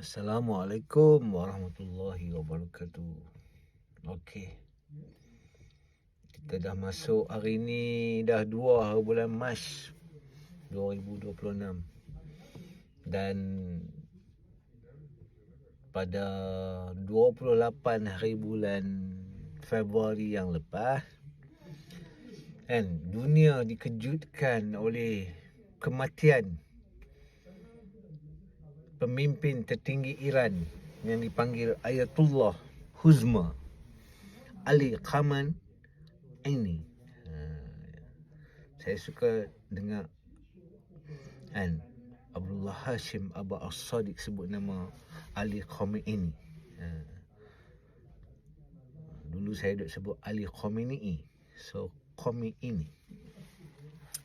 Assalamualaikum warahmatullahi wabarakatuh. Okey, kita dah masuk hari ni dah 2 bulan Mac 2026 dan pada 28 hari bulan Februari yang lepas kan dunia dikejutkan oleh kematian pemimpin tertinggi Iran yang dipanggil Ayatullah Huzma Ali Khamenei. Saya suka dengar kan Abdullah Hashim Abba As-Sadiq sebut nama Ali Khamenei. Dulu saya duk sebut Ali Khamenei. So Khamenei.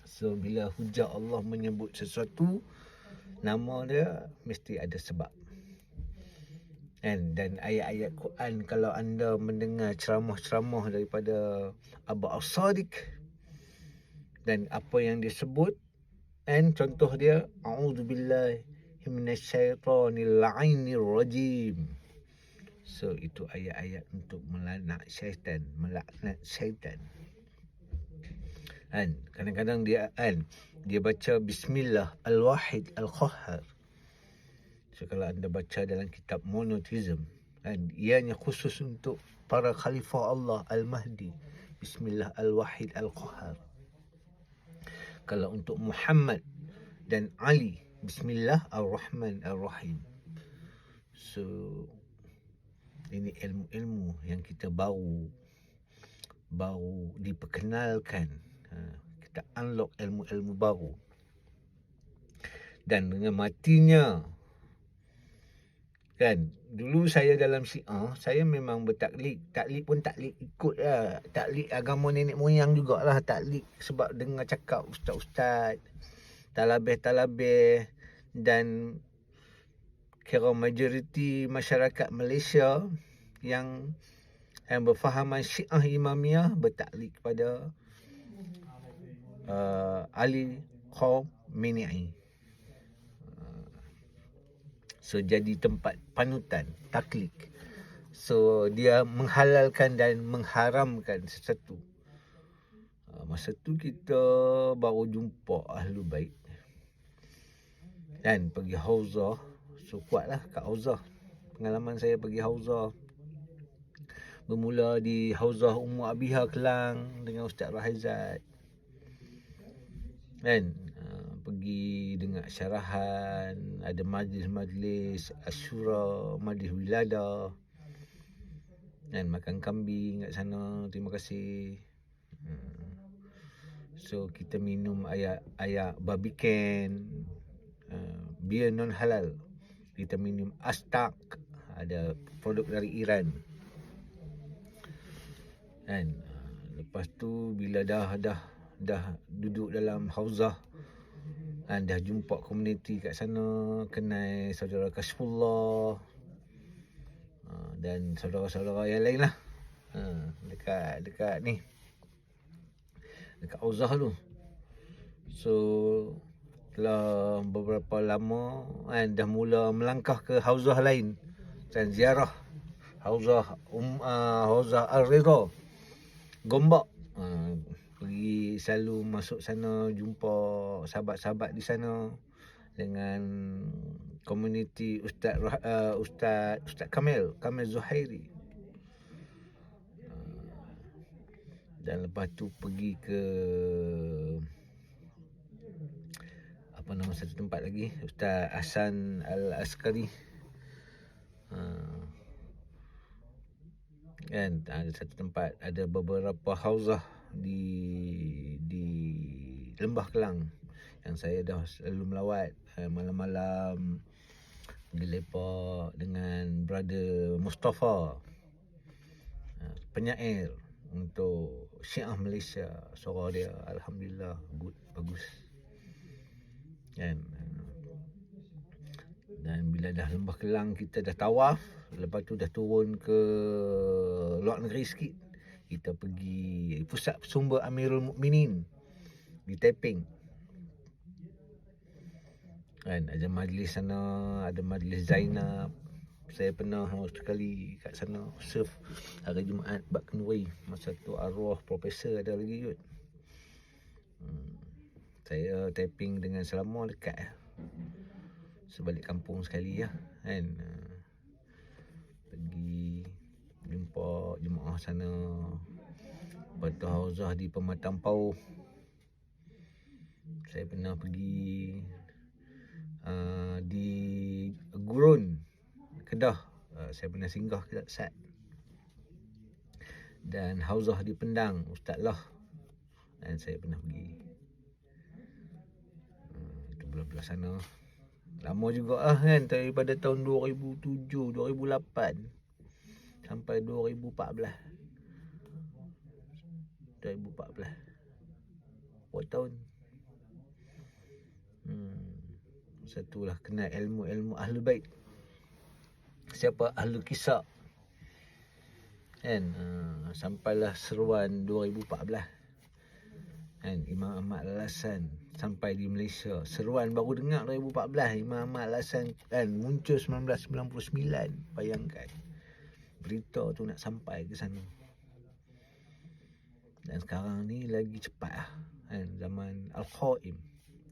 So bila hujah Allah menyebut sesuatu, nama dia mesti ada sebab. Dan ayat-ayat Quran, kalau anda mendengar ceramah-ceramah daripada Abba As-Sadiq dan apa yang dia sebut, contoh dia a'udzubillahi minasyaitonir la'inir rajim. So itu ayat-ayat untuk melaknat syaitan. Kadang-kadang dia baca bismillah al-wahid al-qahhar. So kalau anda baca dalam kitab monotheism, ianya khusus untuk para khalifah Allah al-Mahdi, bismillah al-wahid al-qahhar. Kalau untuk Muhammad dan Ali, bismillah ar-Rahman ar-Rahim. So ini ilmu-ilmu yang kita baru diperkenalkan. Kita unlock ilmu-ilmu baru. Dan dengan matinya, dulu saya dalam Syiah, saya memang bertaklid. Taklid pun taklid ikut lah. Taklid agama nenek moyang jugalah. Taklid sebab dengar cakap ustaz-ustaz, talabeh-talabeh, dan kira majoriti masyarakat Malaysia yang berfahaman Syiah Imamiyah bertaklid kepada Ali Khamenei. So jadi tempat panutan, taklid. So dia menghalalkan dan mengharamkan sesuatu. Masa tu kita baru jumpa Ahlul Bait dan pergi Hauzah. So kuatlah kat Hauzah. Pengalaman saya pergi Hauzah bermula di Hauzah Ummu Abiha Kelang dengan Ustaz Rahizat. Pergi dengar syarahan, ada majlis-majlis Asyura, majlis Wiladah, makan kambing kat sana. Terima kasih. So kita minum ayak babican, bir non halal. Kita minum Astak, ada produk dari Iran. Lepas tu bila dah duduk dalam Hauzah, dah jumpa komuniti kat sana, kenal saudara Kashfullah dan saudara-saudara yang lain lah. Dekat ni, dekat Hauzah tu. So setelah beberapa lama dah mula melangkah ke Hauzah lain dan ziarah Hauzah Al-Ridha Gombak. Pergi selalu masuk sana, jumpa sahabat-sahabat di sana dengan komuniti Ustaz Kamil Zuhairi. Dan lepas tu pergi ke satu tempat lagi, Ustaz Hasan Al-Askari. Ada satu tempat, ada beberapa hauzah di Lembah Kelang yang saya dah selalu melawat. Malam-malam pergi lepak dengan brother Mustafa, penyair untuk Syiah Malaysia. Suara dia alhamdulillah good, bagus. Dan bila dah Lembah Kelang, kita dah tawaf. Lepas tu dah turun ke luar negeri sikit. Kita pergi pusat sumber Amirul Mukminin di Taiping. Kan ada majlis sana, ada majlis Zainab. Saya pernah sekali kat sana serve hari Jumaat bab kenduri. Masa tu arwah profesor ada lagi kot. Saya tapping dengan Selama dekat sebalik kampung sekali lah kan. Pergi jumpa jemaah sana. Lepas tu hauzah di Pematang Pauh. Saya pernah pergi di Gurun, Kedah. Saya pernah singgah ke Sat. Dan hauzah di Pendang, Ustaz Lah. Dan saya pernah pergi. Itu belah-belah sana. Lama juga lah kan, daripada tahun 2007, 2008 sampai 2014. 2014. Berapa tahun? Satulah kenal ilmu-ilmu Ahlul Bait. Siapa Ahlul Kisah. Kan? Sampailah seruan 2014. Kan? Imam Ahmad Al-Hasan sampai di Malaysia. Seruan baru dengar 2014. Imam Ahmad Al-Hasan kan muncul 1999. Bayangkan. Berita tu nak sampai ke sana. Dan sekarang ni lagi cepat lah. Kan? Zaman Al-Qaim.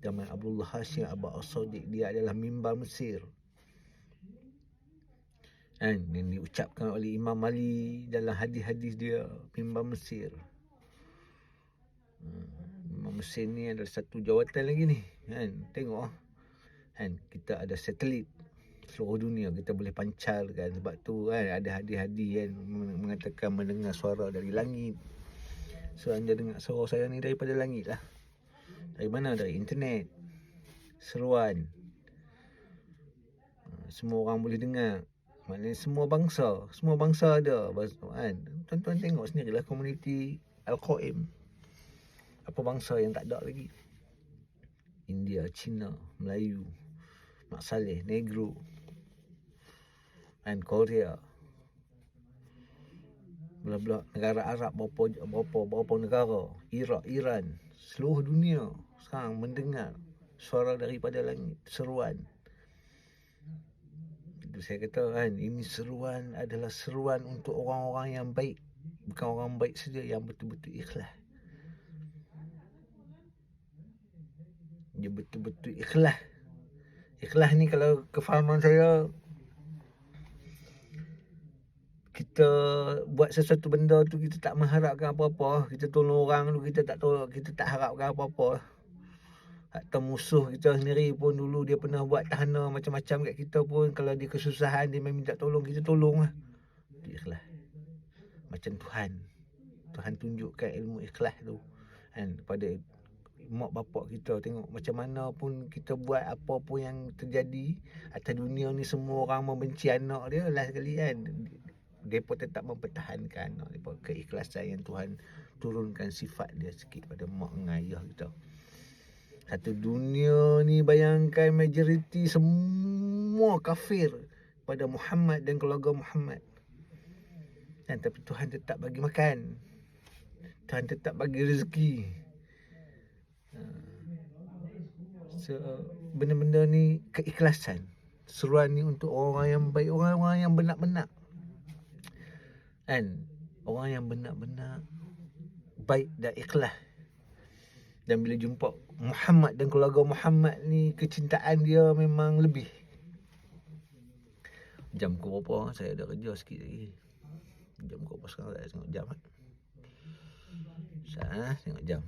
Zaman Abdullah Hashim Abbas As-Sadiq. Dia adalah mimbar Mesir. Kan? Yang diucapkan oleh Imam Ali dalam hadis-hadis dia. Mimbar Mesir. Mimbar Mesir ni adalah satu jawatan lagi ni. Kan? Tengok lah. Kan? Kita ada satelit seluruh dunia. Kita boleh pancarkan. Sebab tu kan ada hadis-hadis yang mengatakan mendengar suara dari langit. So anda dengar suara saya ni daripada langit lah. Dari mana? Dari internet. Seruan. Semua orang boleh dengar. Maknanya semua bangsa ada kan. Tuan-tuan tengok sendirilah komuniti Al-Qaim. Apa bangsa yang tak ada lagi? India, Cina, Melayu, Mak Saleh, Negro, dan Korea. Belah-belah negara Arab berapa negara. Iraq, Iran, seluruh dunia sekarang mendengar suara daripada langit, seruan. Itu saya kata kan, ini seruan adalah seruan untuk orang-orang yang baik. Bukan orang baik saja, yang betul-betul ikhlas. Dia betul-betul ikhlas. Ikhlas ni kalau kefahaman saya, kita buat sesuatu benda tu kita tak mengharapkan apa-apa. Kita tolong orang tu kita tak harapkan apa-apa. Atau musuh kita sendiri pun dulu dia pernah buat tahana macam-macam kat kita pun, kalau dia kesusahan dia minta tolong, kita tolong lah. Itu ikhlas. Macam Tuhan tunjukkan ilmu ikhlas tu kan pada mak bapak kita. Tengok macam mana pun kita buat, apa pun yang terjadi atas dunia ni, semua orang membenci anak dia, last sekali kan mereka tetap mempertahankan anak mereka. Keikhlasan yang Tuhan turunkan sifat dia sikit pada mak dengan ayah kita. Satu dunia ni bayangkan majoriti semua kafir pada Muhammad dan keluarga Muhammad. Dan tapi Tuhan tetap bagi makan. Tuhan tetap bagi rezeki. So, benda-benda ni keikhlasan. Seruan ni untuk orang yang baik, orang-orang yang benar-benar. Kan? Orang yang benar-benar baik dan ikhlas. Dan bila jumpa Muhammad dan keluarga Muhammad ni, kecintaan dia memang lebih. Jam ke berapa? Saya ada kerja sikit lagi. Jam ke berapa sekarang? Saya tengok jam. Tengok jam.